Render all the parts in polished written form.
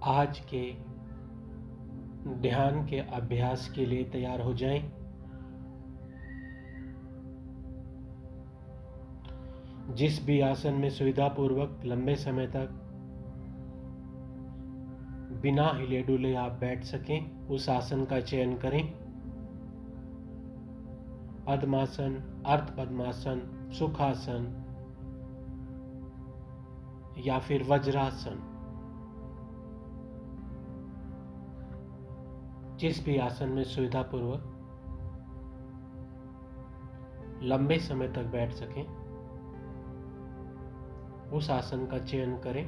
आज के ध्यान के अभ्यास के लिए तैयार हो जाएं। जिस भी आसन में सुविधापूर्वक लंबे समय तक बिना हिले डुले आप बैठ सकें, उस आसन का चयन करें। पद्मासन, अर्ध पद्मासन, सुखासन या फिर वज्रासन। जिस भी आसन में सुविधापूर्वक लंबे समय तक बैठ सकें, उस आसन का चयन करें।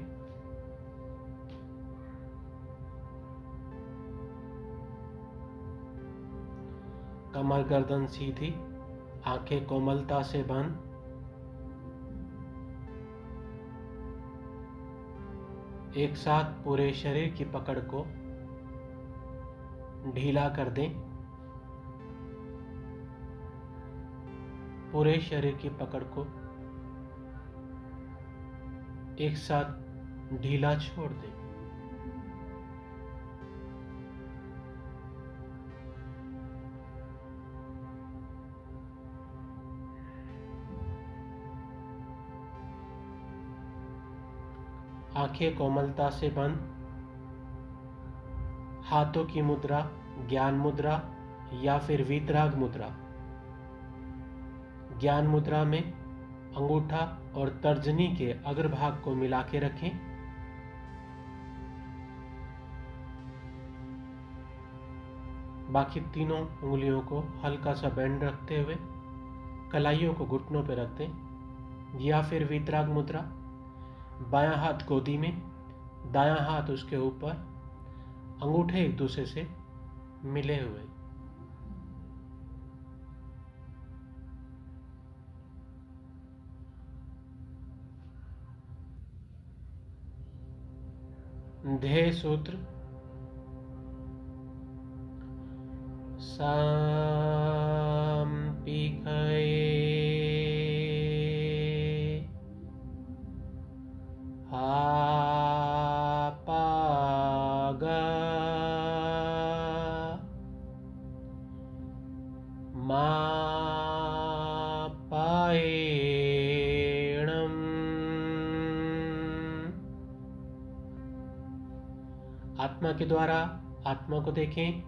कमर गर्दन सीधी, आंखें कोमलता से बंद। एक साथ पूरे शरीर की पकड़ को ढीला कर दें। पूरे शरीर की पकड़ को एक साथ ढीला छोड़ दें। आंखें कोमलता से बंद। हाथों की मुद्रा ज्ञान मुद्रा या फिर वीतराग मुद्रा। ज्ञान मुद्रा में अंगूठा और तर्जनी के अग्रभाग को मिला के रखें। बाकी तीनों उंगलियों को हल्का सा बेंड रखते हुए कलाइयों को घुटनों पर रख दें। या फिर वीतराग मुद्रा, बायां हाथ गोदी में, दायां हाथ उसके ऊपर, अंगूठे एक दूसरे से मिले हुए। ध्येय सूत्र आत्मा के द्वारा आत्मा को देखें,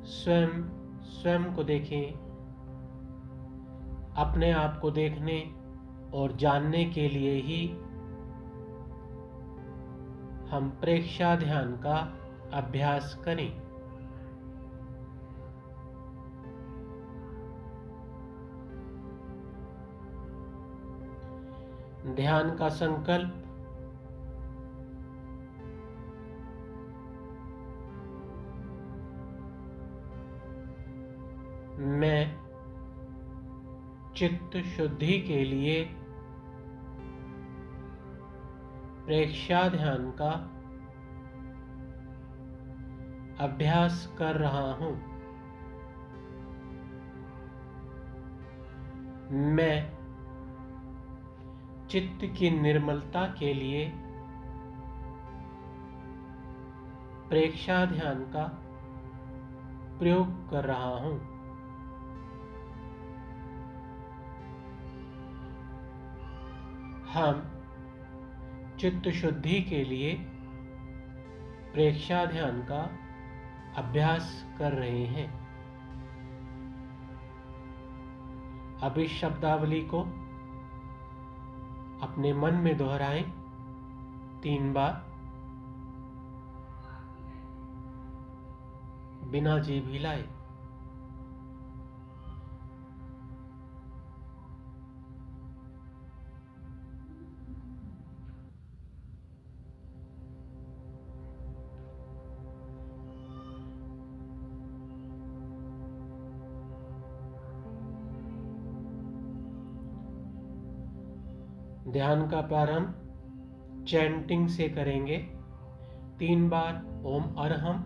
स्वयं को देखें। अपने आप को देखने और जानने के लिए ही हम प्रेक्षा ध्यान का अभ्यास करें। ध्यान का संकल्प मैं चित्त शुद्धि के लिए प्रेक्षा ध्यान का अभ्यास कर रहा हूं। मैं चित्त की निर्मलता के लिए प्रेक्षा ध्यान का प्रयोग कर रहा हूं। हम चित्त शुद्धि के लिए प्रेक्षा ध्यान का अभ्यास कर रहे हैं। अब इस शब्दावली को अपने मन में दोहराएं 3 बार, बिना जीभ हिलाए। ध्यान का प्रारंभ चैंटिंग से करेंगे। 3 बार ओम अरहम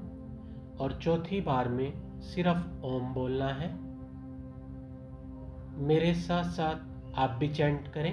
और चौथी बार में सिर्फ ओम बोलना है। मेरे साथ साथ आप भी चैंट करें।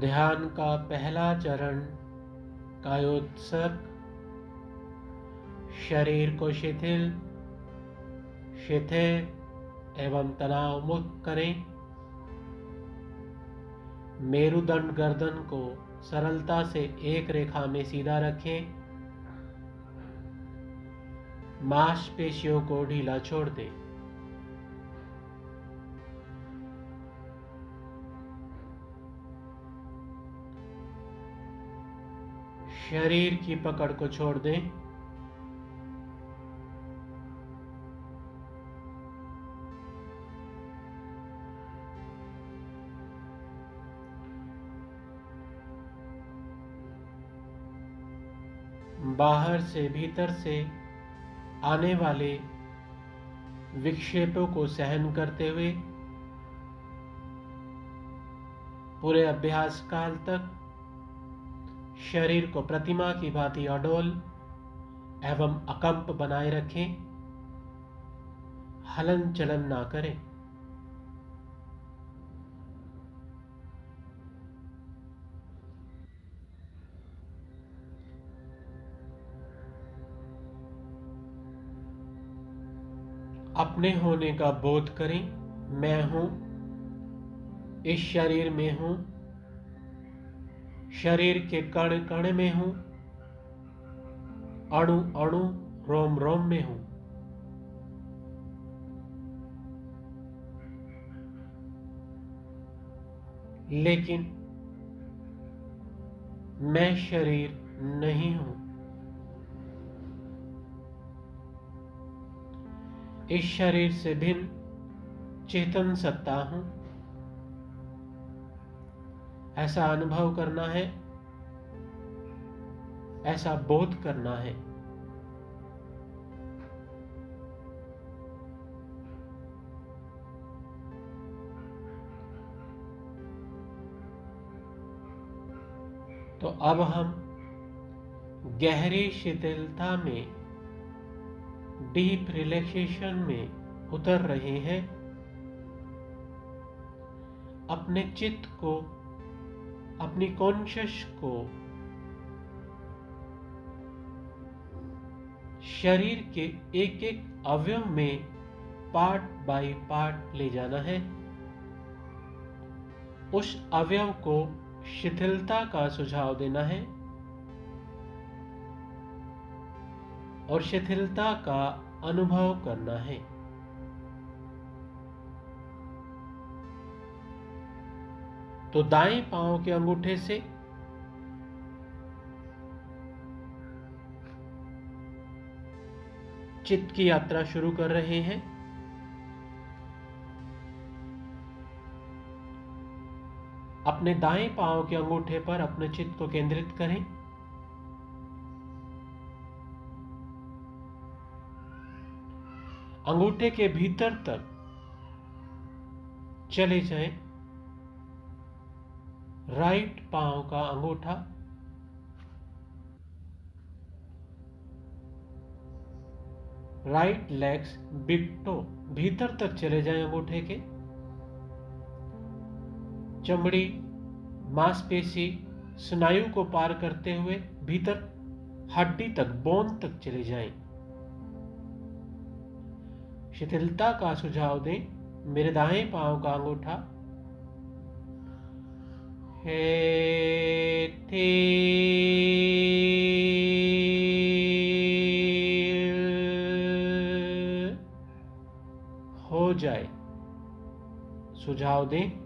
ध्यान का पहला चरण कायोत्सर्ग। शरीर को शिथिल एवं तनाव मुक्त करें। मेरुदंड गर्दन को सरलता से एक रेखा में सीधा रखें। मांसपेशियों को ढीला छोड़ दें। शरीर की पकड़ को छोड़ दें। बाहर से भीतर से आने वाले विक्षेपों को सहन करते हुए पूरे अभ्यास काल तक शरीर को प्रतिमा की भांति अडोल एवं अकंप बनाए रखें। हलन चलन ना करें। अपने होने का बोध करें। मैं हूं, इस शरीर में हूं, शरीर के कण कण में हूं, अणु अणु रोम रोम में हूं। लेकिन मैं शरीर नहीं हूं। इस शरीर से भिन्न चेतन सत्ता हूं। ऐसा अनुभव करना है, ऐसा बोध करना है। तो अब हम गहरी शिथिलता में, डीप रिलैक्सेशन में उतर रहे हैं। अपने चित्त को, अपनी कॉन्शियस को शरीर के एक एक अवयव में पार्ट बाय पार्ट ले जाना है। उस अवयव को शिथिलता का सुझाव देना है और शिथिलता का अनुभव करना है। तो दाएं पांव के अंगूठे से चित्त की यात्रा शुरू कर रहे हैं। अपने दाएं पांव के अंगूठे पर अपने चित्त को केंद्रित करें। अंगूठे के भीतर तक चले जाएं। राइट पांव का अंगूठा राइट लेग्स बिग टो भीतर तक चले जाएं। अंगूठे के चमड़ी, मांसपेशी, स्नायु को पार करते हुए भीतर हड्डी तक, बोन तक चले जाएं। शिथिलता का सुझाव दें। मेरे दाएं पांव का अंगूठा हो जाए, सुझाव दें।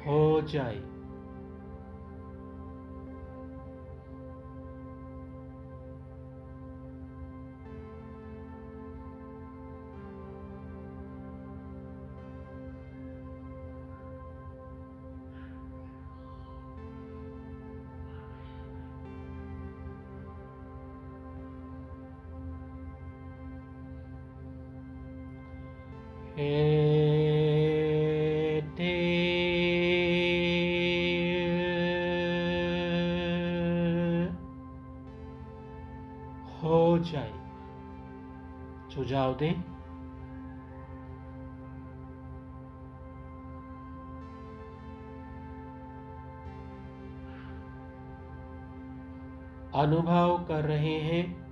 हो जाए। सुझाव दें। अनुभव कर रहे हैं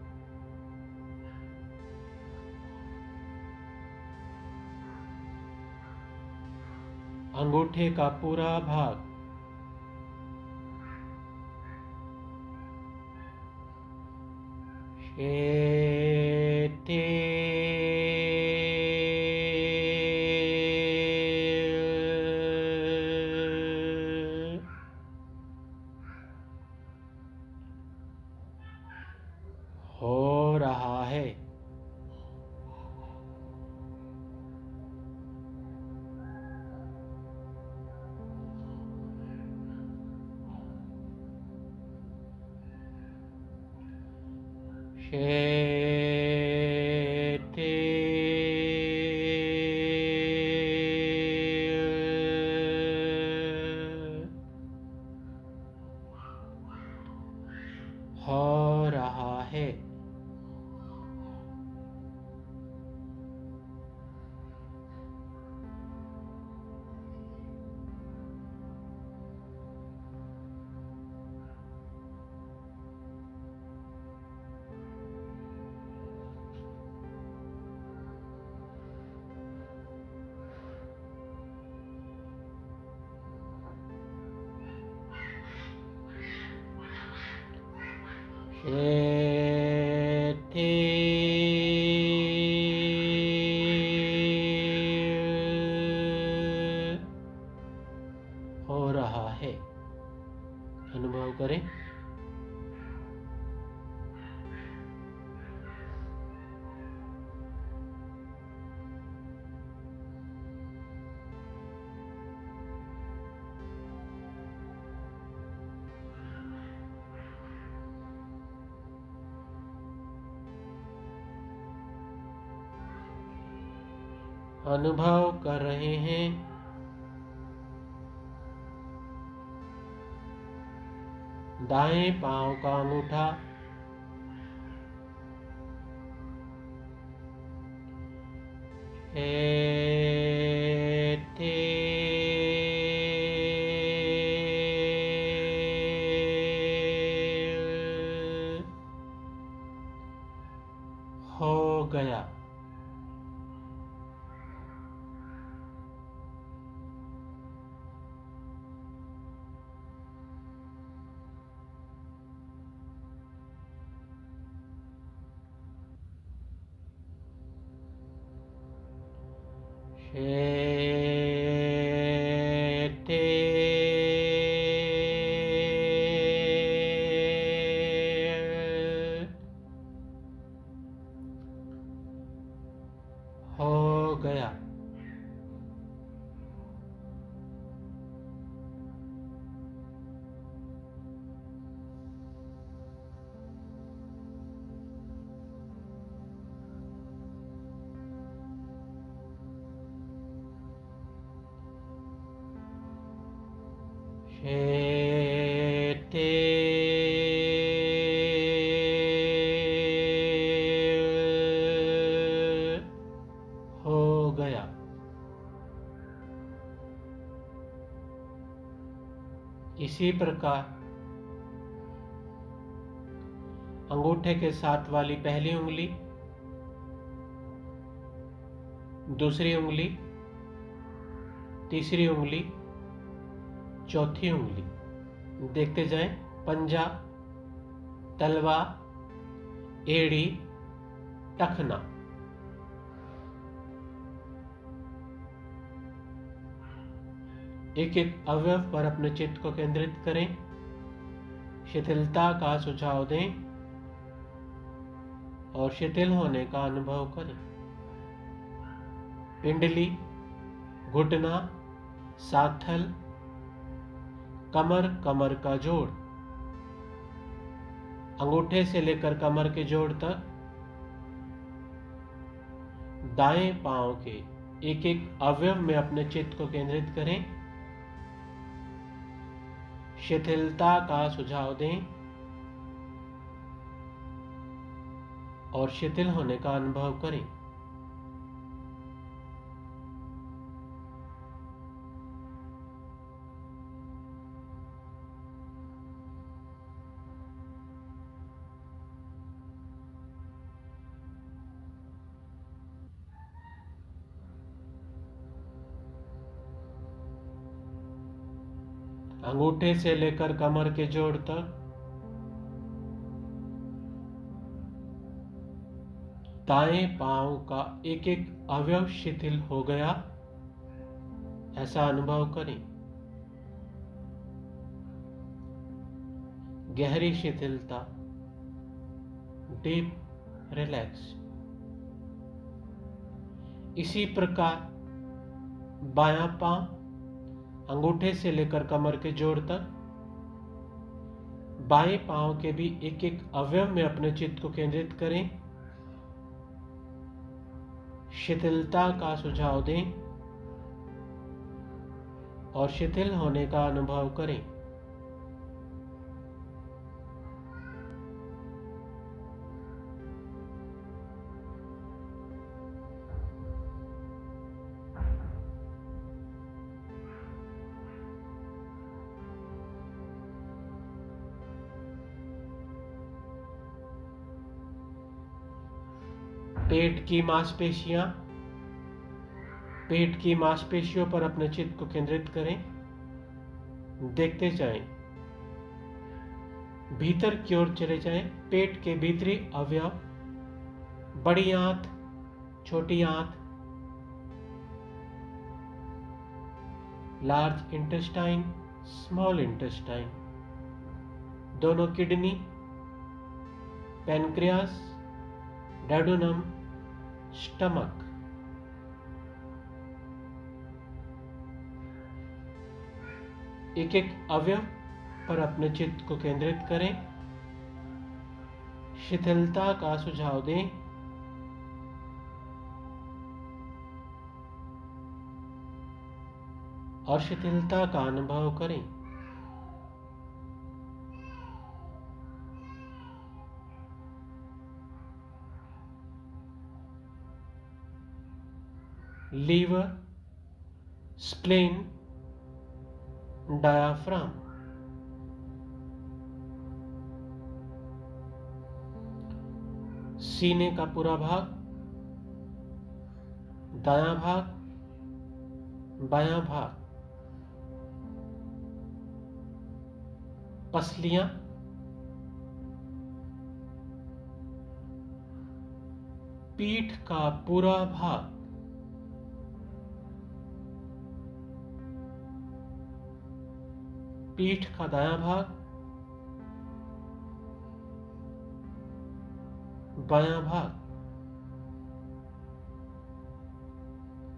अंगूठे का पूरा भाग हो रहा है। हो रहा है। हो रहा है। अनुभव करें। अनुभव कर रहे हैं दाएं पांव का अंगूठा हो गया। हो गया। हो गया। इसी प्रकार अंगूठे के साथ वाली पहली उंगली, दूसरी उंगली, तीसरी उंगली, चौथी उंगली देखते जाएं। पंजा, तलवा, एड़ी, टखना। एक एक अवयव पर अपने चित्त को केंद्रित करें, शिथिलता का सुझाव दें और शिथिल होने का अनुभव करें। पिंडली, घुटना, साथल, कमर, कमर का जोड़, अंगूठे से लेकर कमर के जोड़ तक दाएं पांव के एक एक अवयव में अपने चित्त को केंद्रित करें, शिथिलता का सुझाव दें और शिथिल होने का अनुभव करें। अंगूठे से लेकर कमर के जोड़ तक दाएं पांव का एक एक अवयव शिथिल हो गया, ऐसा अनुभव करें। गहरी शिथिलता, डीप रिलैक्स। इसी प्रकार बायां पांव अंगूठे से लेकर कमर के जोड़ तक बाएं पांव के भी एक एक अवयव में अपने चित्त को केंद्रित करें। शिथिलता का सुझाव दें और शिथिल होने का अनुभव करें। पेट की मांसपेशियों पर अपने चित्त को केंद्रित करें। देखते जाएं, भीतर की ओर चले जाएं। पेट के भीतरी अवयव, बड़ी आंत, छोटी आंत, लार्ज इंटेस्टाइन, स्मॉल इंटेस्टाइन, दोनों किडनी, पैनक्रियास, डेडोनम, स्टमक। एक एक अवयव पर अपने चित्त को केंद्रित करें। शिथिलता का सुझाव दें और शिथिलता का अनुभव करें। Liver, spleen, diaphragm. सीने का पूरा भाग, दायां भाग, बायां भाग, पसलियां, पीठ का पूरा भाग, पीठ का दायां भाग, बायां भाग,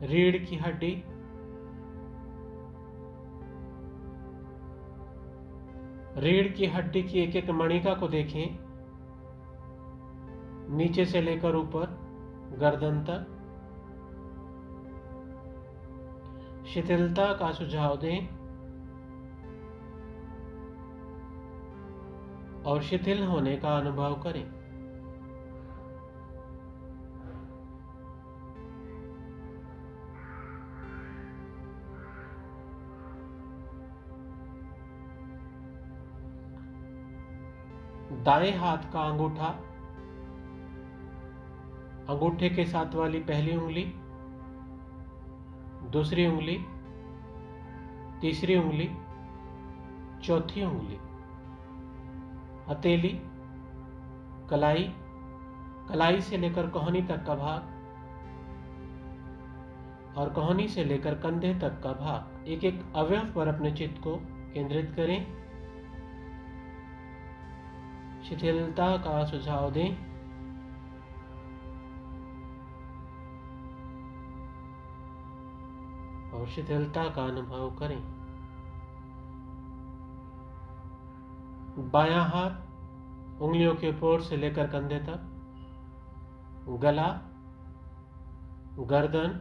रीढ़ की हड्डी, रीढ़ की हड्डी की एक एक मणिका को देखें, नीचे से लेकर ऊपर गर्दन तक। शिथिलता का सुझाव दें और शिथिल होने का अनुभव करें। दाएं हाथ का अंगूठा, अंगूठे के साथ वाली पहली उंगली, दूसरी उंगली, तीसरी उंगली, चौथी उंगली, हथेली, कलाई, कलाई से लेकर कोहनी तक का भाग और कोहनी से लेकर कंधे तक का भाग। एक एक अवयव पर अपने चित्त को केंद्रित करें। शिथिलता का सुझाव दें और शिथिलता का अनुभव करें। बायां हाथ उंगलियों के ऊपर से लेकर कंधे तक, गला, गर्दन,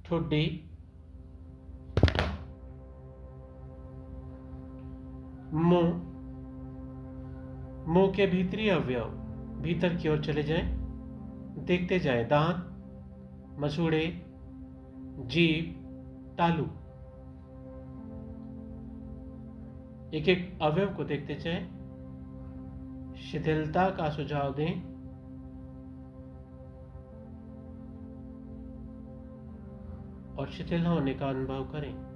ठुड्डी, मुंह, मुंह के भीतरी अवयव, भीतर की ओर चले जाएं, देखते जाएं दांत, मसूड़े, जीभ, तालू, एक एक अवयव को देखते जाएं, शिथिलता का सुझाव दें। और शिथिल होने का अनुभव करें।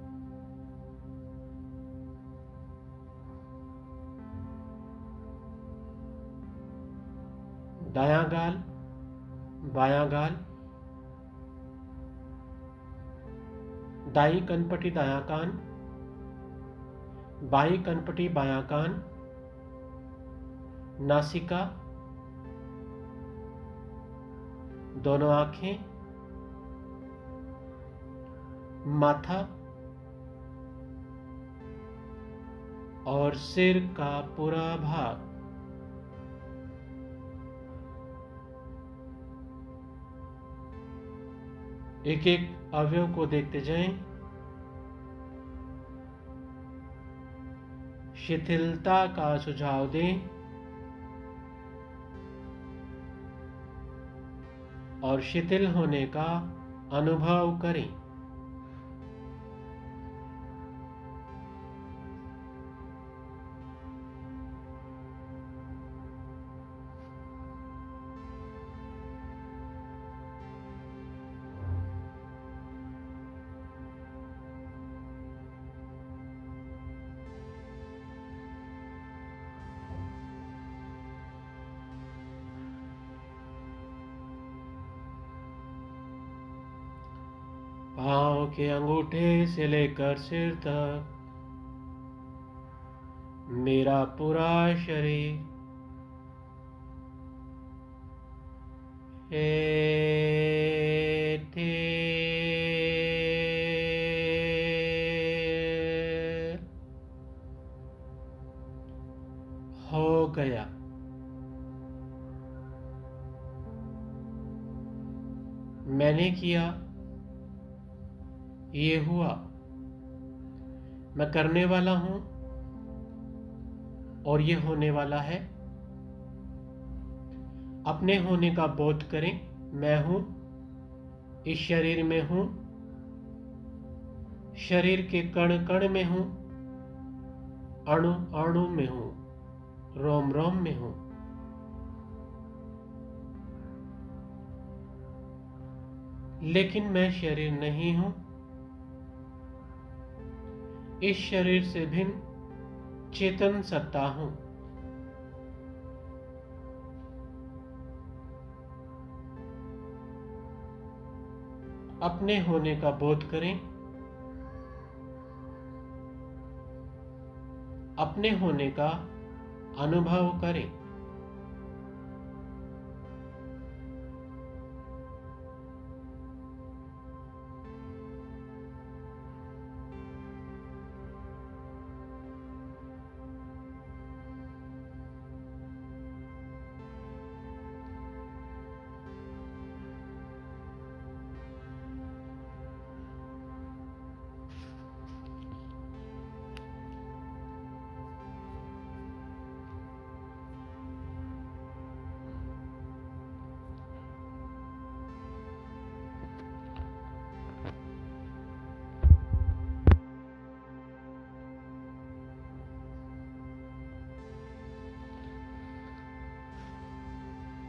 दायां गाल, बायां गाल, दाईं कनपटी दायां कान, बाईं कनपटी बायां कान, नासिका, दोनों आंखें, माथा और सिर का पूरा भाग। एक एक अवयव को देखते जाएं, शिथिलता का सुझाव दें और शिथिल होने का अनुभव करें। पांव के अंगूठे से लेकर सिर तक मेरा पूरा शरीर हो गया। मैंने किया, ये हुआ। मैं करने वाला हूं और ये होने वाला है। अपने होने का बोध करें। मैं हूं, इस शरीर में हूं, शरीर के कण कण में हूं, अणु अणु में हूं, रोम रोम में हूं। लेकिन मैं शरीर नहीं हूं। इस शरीर से भिन्न चेतन सत्ता हूं। अपने होने का बोध करें। अपने होने का अनुभव करें।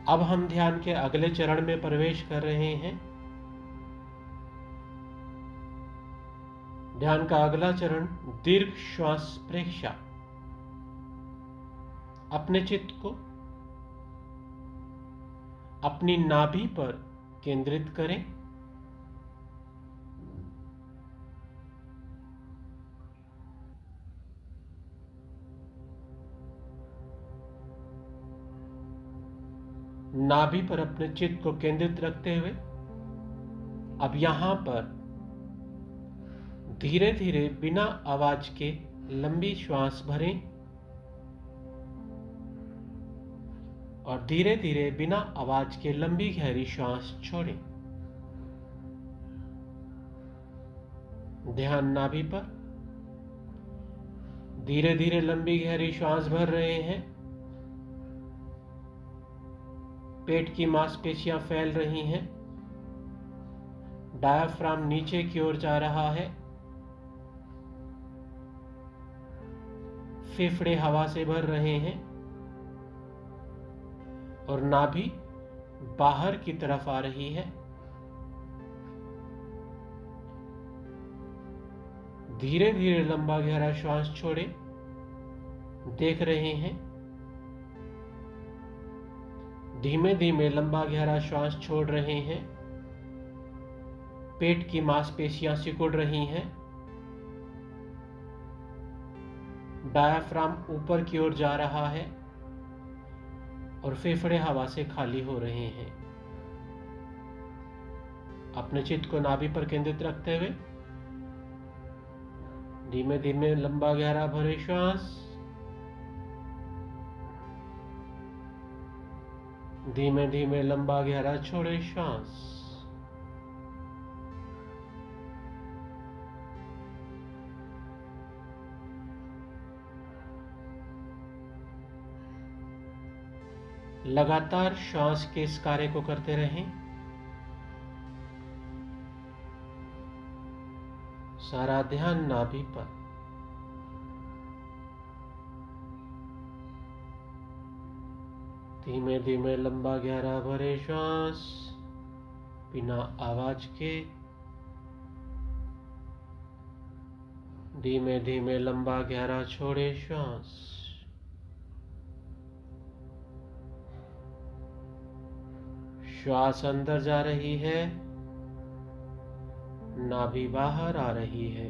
अब हम ध्यान के अगले चरण में प्रवेश कर रहे हैं। ध्यान का अगला चरण दीर्घ श्वास प्रेक्षा। अपने चित्त को अपनी नाभि पर केंद्रित करें। नाभि पर अपने चित्त को केंद्रित रखते हुए अब यहां पर धीरे धीरे बिना आवाज के लंबी श्वास भरें और धीरे धीरे बिना आवाज के लंबी गहरी श्वास छोड़ें। ध्यान नाभि पर। धीरे धीरे लंबी गहरी श्वास भर रहे हैं पेट की मांसपेशियां फैल रही हैं। डायाफ्राम नीचे की ओर जा रहा है। फेफड़े हवा से भर रहे हैं और नाभि बाहर की तरफ आ रही है। धीरे धीरे लंबा गहरा श्वास छोड़े। देख रहे हैं धीमे धीमे लंबा गहरा श्वास छोड़ रहे हैं। पेट की मांसपेशियां सिकुड़ रही हैं। डायाफ्राम ऊपर की ओर जा रहा है और फेफड़े हवा से खाली हो रहे हैं। अपने चित्त को नाभि पर केंद्रित रखते हुए धीमे धीमे लंबा गहरा भरे श्वास। धीमे धीमे लंबा गहरा छोड़े श्वास। लगातार श्वास के इस कार्य को करते रहें। सारा ध्यान नाभि पर। धीमे धीमे लंबा गहरा भरे श्वास बिना आवाज के। धीमे धीमे लंबा गहरा छोड़े श्वास। श्वास अंदर जा रही है, नाभि बाहर आ रही है।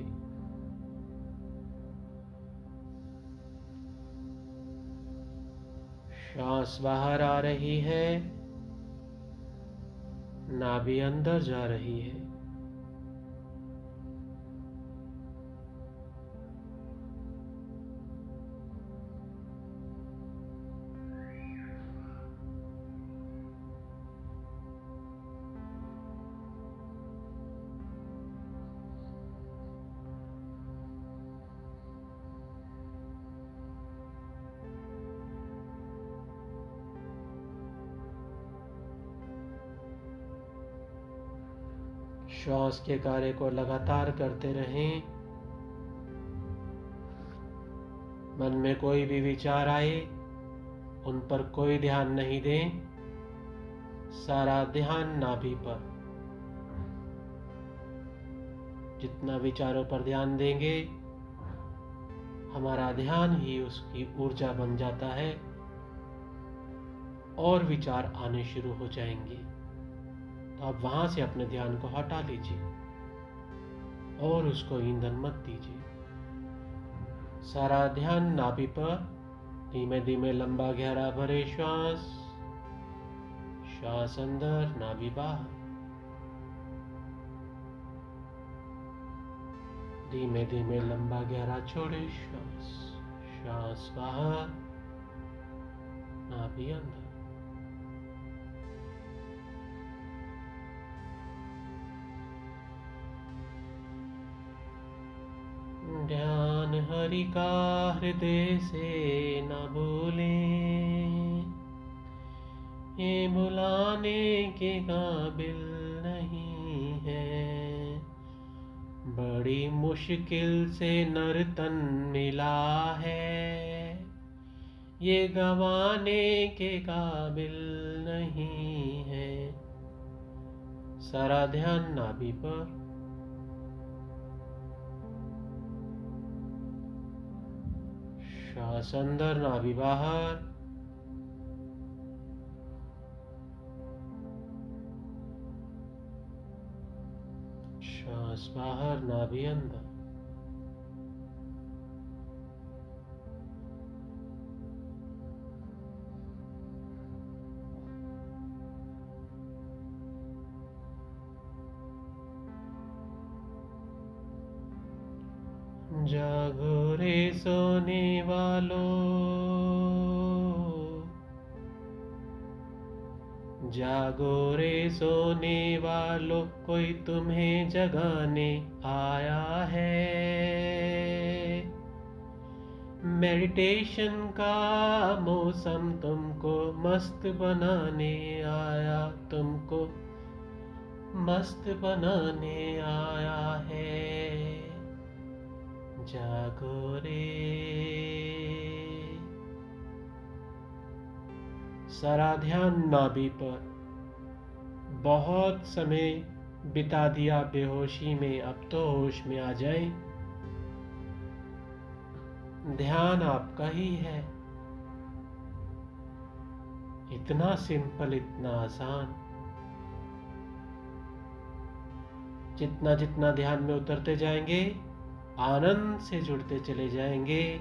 श्वास बाहर आ रही है, नाभि अंदर जा रही है। श्वास के कार्य को लगातार करते रहें। मन में कोई भी विचार आए उन पर कोई ध्यान नहीं दें। सारा ध्यान नाभि पर। जितना विचारों पर ध्यान देंगे हमारा ध्यान ही उसकी ऊर्जा बन जाता है और विचार आने शुरू हो जाएंगे। तो आप वहां से अपने ध्यान को हटा लीजिए और उसको ईंधन मत दीजिए। सारा ध्यान नाभि पर। धीमे धीमे लंबा गहरा भरे श्वास। श्वास अंदर, नाभि बाहर। धीमे धीमे लंबा गहरा छोड़े श्वास। श्वास बाहर, नाभि अंदर। ध्यान हरि का हृदय से न भूलें, ये भुलाने के काबिल नहीं है। बड़ी मुश्किल से नर तन मिला है, ये गंवाने के काबिल नहीं है। सारा ध्यान नाभि पर। श्वास अंदर, नाभि बाहर। श्वास बाहर, नाभि अंदर। जागो रे सोने वालों, जागो रे सोने वालों, कोई तुम्हें जगाने आया है। मेडिटेशन का मौसम तुमको मस्त बनाने आया, तुमको मस्त बनाने आया है। जागो रे। सारा ध्यान नाभि पर। बहुत समय बिता दिया बेहोशी में, अब तो होश में आ जाए। ध्यान आपका ही है। इतना सिंपल, इतना आसान। जितना जितना ध्यान में उतरते जाएंगे, आनंद से जुड़ते चले जाएंगे।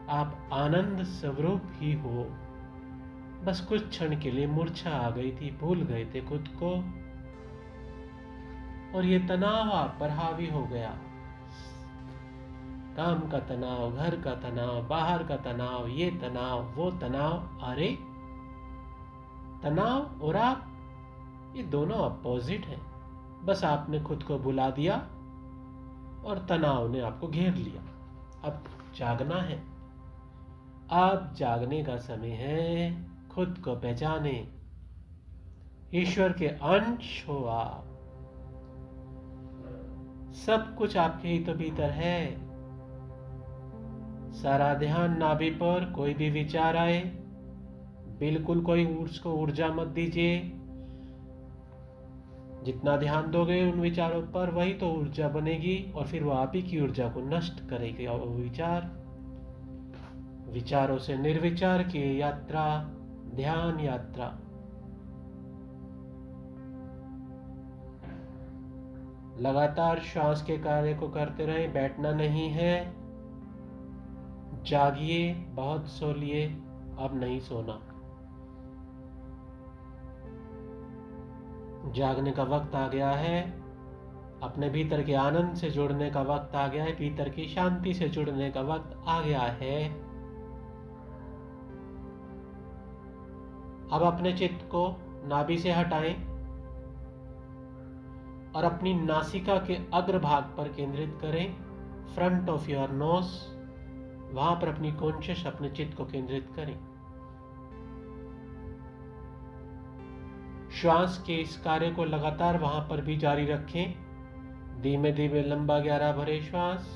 आप आनंद स्वरूप ही हो। बस कुछ क्षण के लिए मूर्छा आ गई थी, भूल गए थे खुद को, और ये तनाव आप पर हावी हो गया। काम का तनाव, घर का तनाव, बाहर का तनाव, ये तनाव, वो तनाव। अरे तनाव और आप, ये दोनों अपोजिट हैं। बस आपने खुद को भुला दिया और तनाव ने आपको घेर लिया। अब जागना है। अब जागने का समय है। खुद को पहचाने। ईश्वर के अंश हो आप। सब कुछ आपके ही तो भीतर है। सारा ध्यान नाभि पर। कोई भी विचार आए, बिल्कुल कोई उसको ऊर्जा मत दीजिए। जितना ध्यान दोगे उन विचारों पर, वही तो ऊर्जा बनेगी, और फिर वो आप ही की ऊर्जा को नष्ट करेगी। और वो विचारों से निर्विचार की यात्रा, ध्यान यात्रा। लगातार श्वास के कार्य को करते रहें। बैठना नहीं है। जागिए। बहुत सो लिए, अब नहीं सोना। जागने का वक्त आ गया है। अपने भीतर के आनंद से जुड़ने का वक्त आ गया है। भीतर की शांति से जुड़ने का वक्त आ गया है। अब अपने चित्त को नाभि से हटाएं और अपनी नासिका के अग्रभाग पर केंद्रित करें। फ्रंट ऑफ योर नोज, वहां पर अपनी कॉन्शियस, अपने चित्त को केंद्रित करें। श्वास के इस कार्य को लगातार वहां पर भी जारी रखें। धीमे धीमे लंबा गहरा भरे श्वास,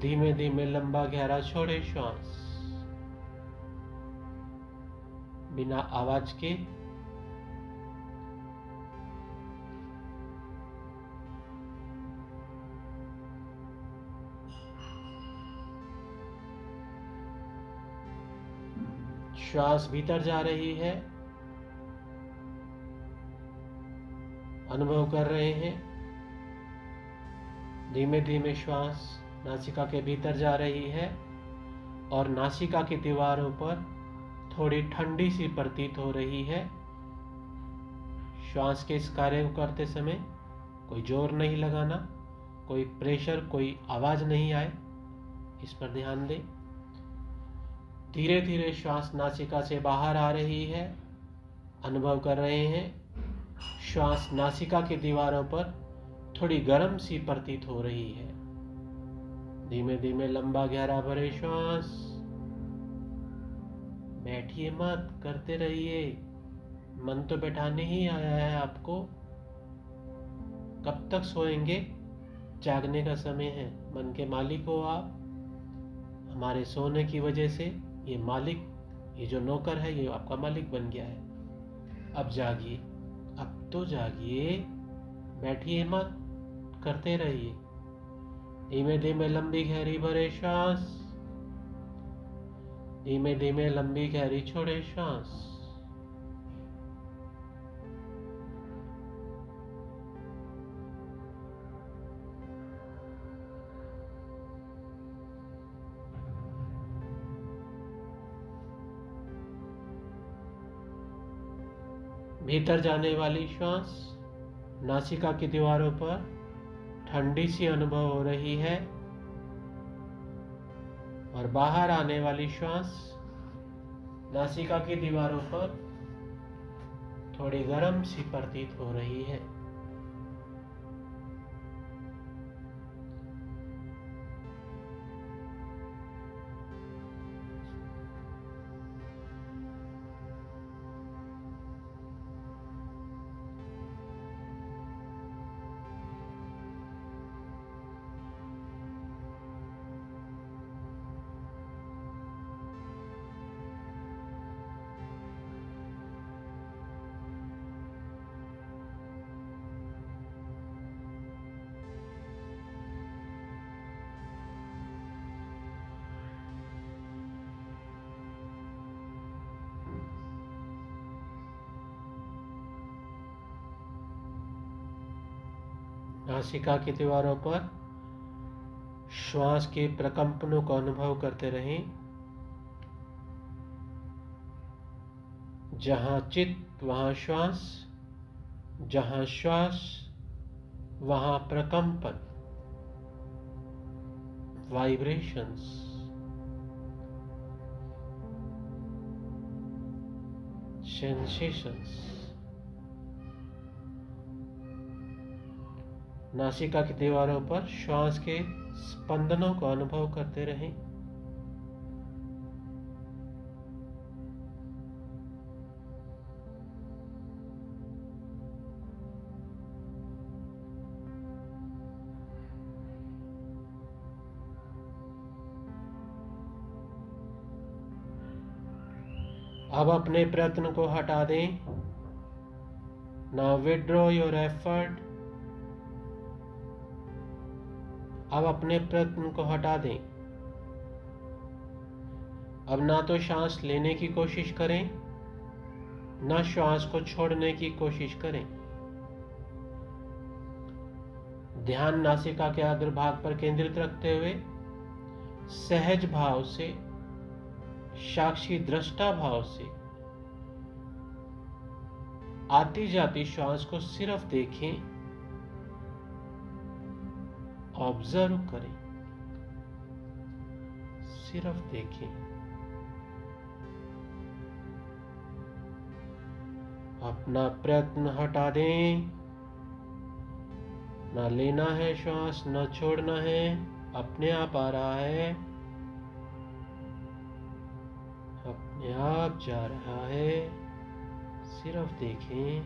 धीमे धीमे लंबा गहरा छोड़े श्वास, बिना आवाज के। श्वास भीतर जा रही है, अनुभव कर रहे हैं। धीमे धीमे श्वास नासिका के भीतर जा रही है और नासिका की दीवारों पर थोड़ी ठंडी सी प्रतीत हो रही है। श्वास के इस कार्य को करते समय कोई जोर नहीं लगाना, कोई प्रेशर, कोई आवाज नहीं आए, इस पर ध्यान दें। धीरे धीरे श्वास नासिका से बाहर आ रही है, अनुभव कर रहे हैं। श्वास नासिका की दीवारों पर थोड़ी गर्म सी प्रतीत हो रही है। धीमे धीमे लंबा गहरा भरे श्वास। बैठिए मत, करते रहिए। मन तो बैठाने ही आया है आपको। कब तक सोएंगे? जागने का समय है। मन के मालिक हो आप। हमारे सोने की वजह से ये मालिक, ये जो नौकर है, ये आपका मालिक बन गया है। अब जागिए, अब तो जागिए। बैठिए मत, करते रहिए। धीमे धीमे लंबी गहरी भरे श्वास, धीमे धीमे लंबी गहरी छोड़े श्वास। भीतर जाने वाली श्वास नासिका की दीवारों पर ठंडी सी अनुभव हो रही है और बाहर आने वाली श्वास नासिका की दीवारों पर थोड़ी गर्म सी प्रतीत हो रही है। नासिका की दीवारों पर श्वास के प्रकंपनों का अनुभव करते रहें। जहां चित्त वहां श्वास, जहां श्वास वहां प्रकंपन, वाइब्रेशंस। सेंसेशंस। नासिका की दीवारों पर श्वास के स्पंदनों का अनुभव करते रहें। अब अपने प्रयत्न को हटा दें। Now withdraw your effort. अब अपने प्रयत्न को हटा दें। अब ना तो सांस लेने की कोशिश करें, ना श्वास को छोड़ने की कोशिश करें। ध्यान नासिका के अग्रभाग पर केंद्रित रखते हुए सहज भाव से, साक्षी दृष्टा भाव से आती जाती श्वास को सिर्फ देखें, ऑब्जर्व करें, सिर्फ देखें। अपना प्रयत्न हटा दें। ना लेना है श्वास, ना छोड़ना है, अपने आप आ रहा है, अपने आप जा रहा है। सिर्फ देखें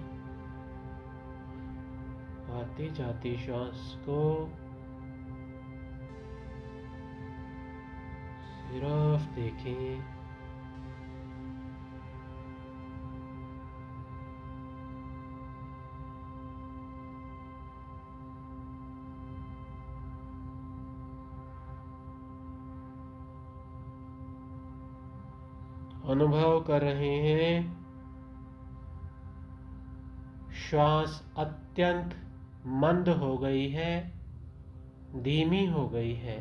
आती जाती श्वास को, सिर्फ देखें। अनुभव कर रहे हैं श्वास अत्यंत मंद हो गई है, धीमी हो गई है।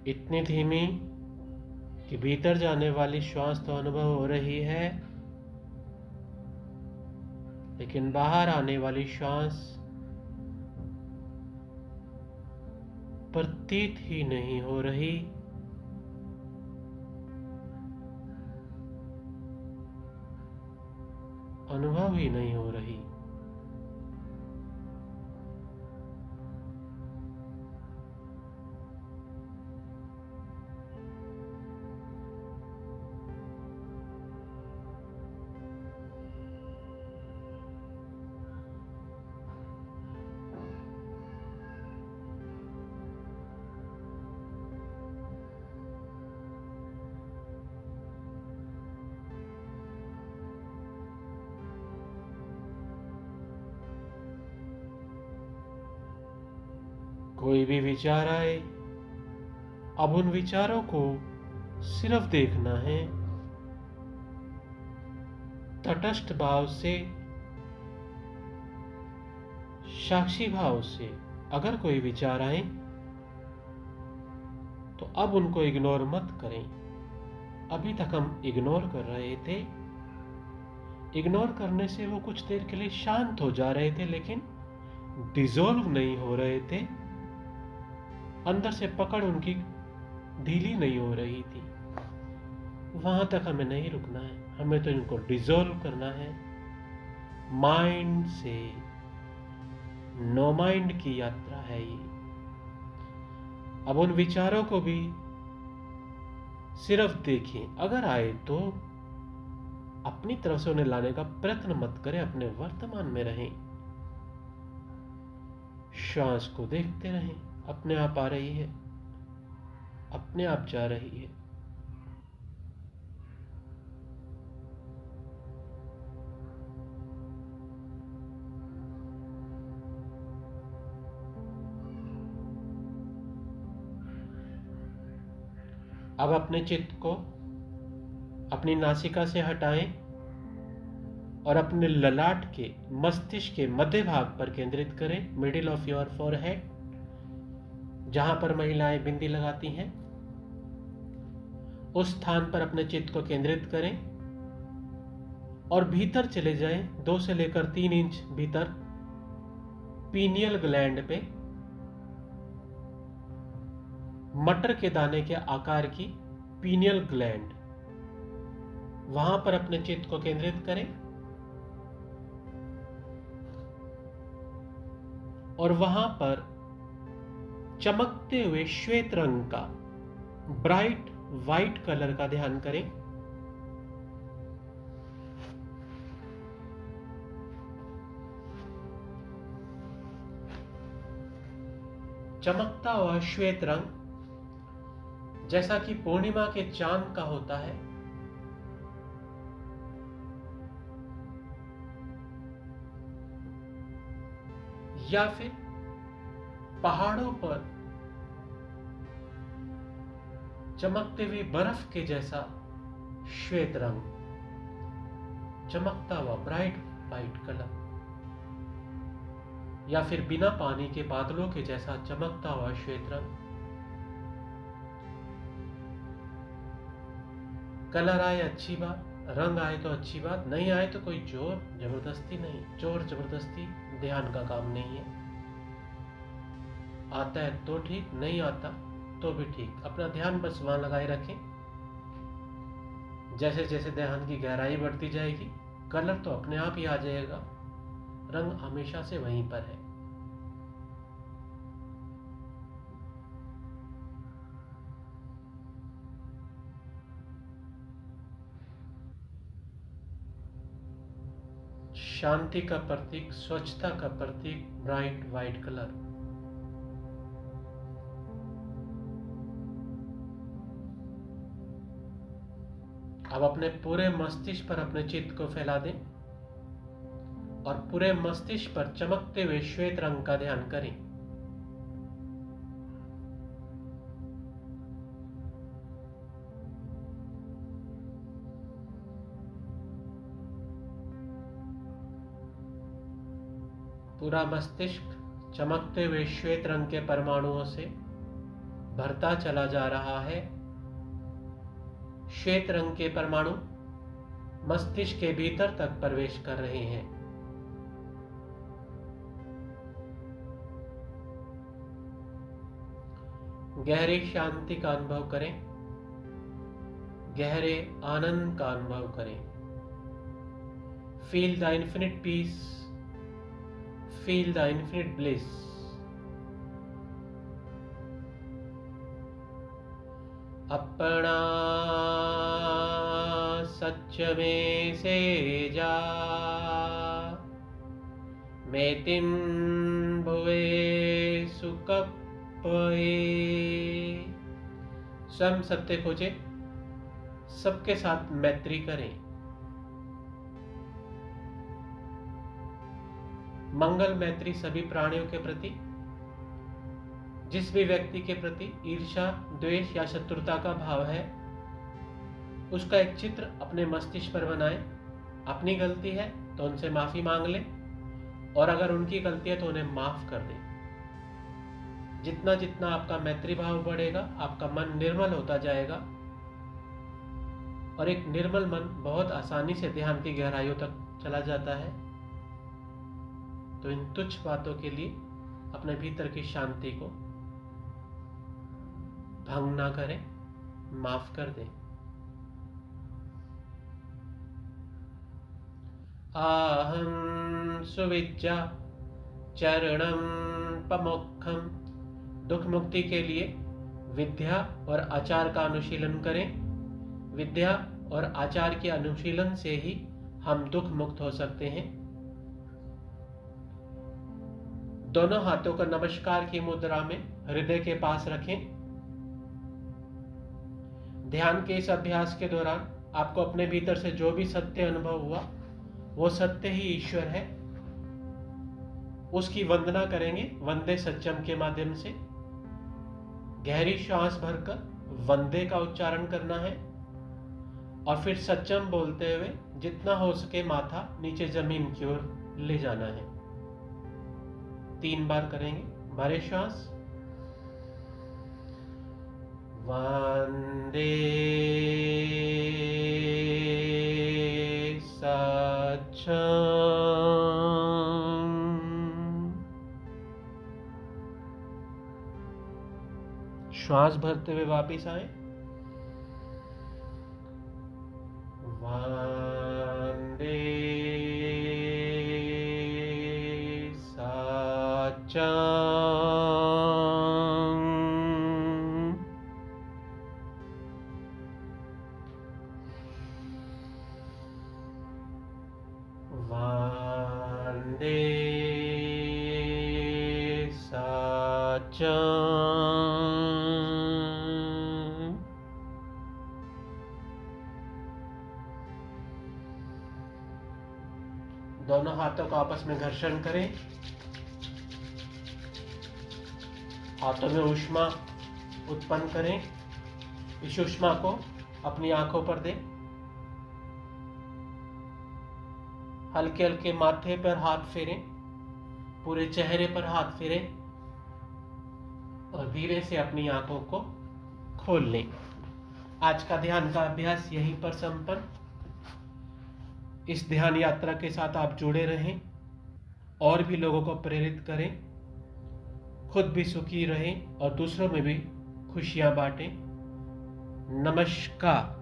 इतनी धीमी कि भीतर जाने वाली श्वास तो अनुभव हो रही है, लेकिन बाहर आने वाली श्वास प्रतीत ही नहीं हो रही। अनुभव ही नहीं हो रही। कोई भी विचार आए, अब उन विचारों को सिर्फ देखना है, तटस्थ भाव से, साक्षी भाव से। अगर कोई विचार आए तो अब उनको इग्नोर मत करें। अभी तक हम इग्नोर कर रहे थे। इग्नोर करने से वो कुछ देर के लिए शांत हो जा रहे थे, लेकिन डिसॉल्व नहीं हो रहे थे। अंदर से पकड़ उनकी ढीली नहीं हो रही थी। वहां तक हमें नहीं रुकना है, हमें तो इनको डिसॉल्व करना है। माइंड से नो माइंड की यात्रा है ये। अब उन विचारों को भी सिर्फ देखें, अगर आए तो अपनी तरफ से उन्हें लाने का प्रयत्न मत करें, अपने वर्तमान में रहें। श्वास को देखते रहें, अपने आप आ रही है, अपने आप जा रही है। अब अपने चित्त को अपनी नासिका से हटाएं और अपने ललाट के मस्तिष्क के मध्य भाग पर केंद्रित करें, मिडिल ऑफ योर फोरहेड, जहां पर महिलाएं बिंदी लगाती हैं। उस स्थान पर अपने चित्त को केंद्रित करें और भीतर चले जाएं, 2 से लेकर 3 इंच भीतर पीनियल ग्लैंड पे, मटर के दाने के आकार की पीनियल ग्लैंड, वहां पर अपने चित्त को केंद्रित करें और वहां पर चमकते हुए श्वेत रंग का, ब्राइट व्हाइट कलर का ध्यान करें। चमकता हुआ श्वेत रंग जैसा कि पूर्णिमा के चांद का होता है, या फिर पहाड़ों पर चमकते हुए बर्फ के जैसा श्वेत रंग, चमकता हुआ ब्राइट व्हाइट कलर, या फिर बिना पानी के बादलों के जैसा चमकता हुआ श्वेत रंग। कलर आए अच्छी बात, रंग आए तो अच्छी बात, नहीं आए तो कोई जोर जबरदस्ती नहीं, जोर जबरदस्ती ध्यान का काम नहीं है। आता है तो ठीक, नहीं आता तो भी ठीक, अपना ध्यान बस वहां लगाए रखें। जैसे जैसे ध्यान की गहराई बढ़ती जाएगी, कलर तो अपने आप ही आ जाएगा, रंग हमेशा से वहीं पर है। शांति का प्रतीक, स्वच्छता का प्रतीक, ब्राइट व्हाइट कलर। अब अपने पूरे मस्तिष्क पर अपने चित्त को फैला दें और पूरे मस्तिष्क पर चमकते हुए श्वेत रंग का ध्यान करें। पूरा मस्तिष्क चमकते हुए श्वेत रंग के परमाणुओं से भरता चला जा रहा है। श्वेत रंग के परमाणु मस्तिष्क के भीतर तक प्रवेश कर रहे हैं। गहरी शांति का अनुभव करें, गहरे आनंद का अनुभव करें। Feel the infinite peace, feel the infinite bliss. अपना सच में से जा, मेतिम भुवे सुकपये। स्वयं सत्य खोजे, सबके साथ मैत्री करें। मंगल मैत्री सभी प्राणियों के प्रति, जिस भी व्यक्ति के प्रति ईर्ष्या, द्वेष या शत्रुता का भाव है, उसका एक चित्र अपने मस्तिष्क पर बनाएं। अपनी गलती है तो उनसे माफी मांग लें और अगर उनकी गलती है तो उन्हें माफ कर दें। जितना जितना आपका मैत्री भाव बढ़ेगा, आपका मन निर्मल होता जाएगा और एक निर्मल मन बहुत आसानी से ध्यान की गहराइयों तक चला जाता है। तो इन तुच्छ बातों के लिए अपने भीतर की शांति को भंग ना करें, माफ कर दें। आहम सुविज्जा चरणम पमोक्षम। दुख मुक्ति के लिए विद्या और आचार का अनुशीलन करें। विद्या और आचार के अनुशीलन से ही हम दुख मुक्त हो सकते हैं। दोनों हाथों को नमस्कार की मुद्रा में हृदय के पास रखें। ध्यान के इस अभ्यास के दौरान आपको अपने भीतर से जो भी सत्य अनुभव हुआ, वो सत्य ही ईश्वर है। उसकी वंदना करेंगे वंदे सच्चम के माध्यम से। गहरी श्वास भरकर वंदे का उच्चारण करना है और फिर सच्चम बोलते हुए जितना हो सके माथा नीचे जमीन की ओर ले जाना है। 3 बार करेंगे। भरे श्वास। वंदे सच्चम। श्वास भरते हुए वापिस आए। वंदे सच्चम। वंदे सच्चम। दोनों हाथों को आपस में घर्षण करें। हाथों में ऊष्मा उत्पन्न करें। इस ऊष्मा को अपनी आंखों पर दें। हल्के हल्के माथे पर हाथ फेरें, पूरे चेहरे पर हाथ फेरें और धीरे से अपनी आंखों को खोल लें। आज का ध्यान का अभ्यास यहीं पर संपन्न। इस ध्यान यात्रा के साथ आप जुड़े रहें और भी लोगों को प्रेरित करें, खुद भी सुखी रहें और दूसरों में भी खुशियां बांटें। नमस्कार।